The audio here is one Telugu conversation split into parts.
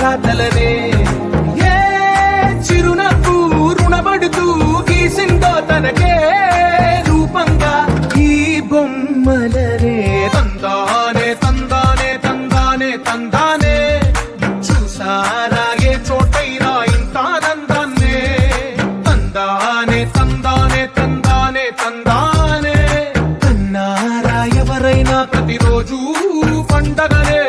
రాతలనే ఏ చిరునవ్వు రుణపడుతూ గీసిందో తనకే రూపంగా ఈ బొమ్మలనే తందానే తందానే తందానే తందానే చూసారా ఏ చోటైనా ఇంత ఆనందాన్నే తందానే తందానే తందానే తందానే అన్నారా ఎవరైనా ప్రతిరోజు పండగనే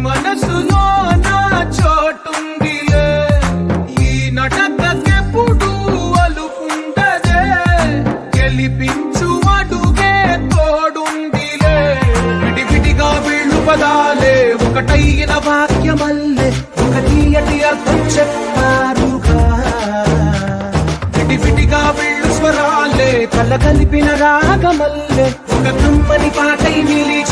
మనసులో నా చోటుందిలే ఈ నటకెప్పుడు అలుపుండదే గెలిపించు అడుగే తోడుందిలే విడివిడిగా వీళ్ళు పదాలే ఒకటైన వాక్యమల్లే ఒక తీయటి అర్థం చెప్పారుగా విడివిడిగా వీళ్ళు స్వరాలే కలగలిపిన రాగమల్లే ఒక కమ్మని పాటై నిలిచి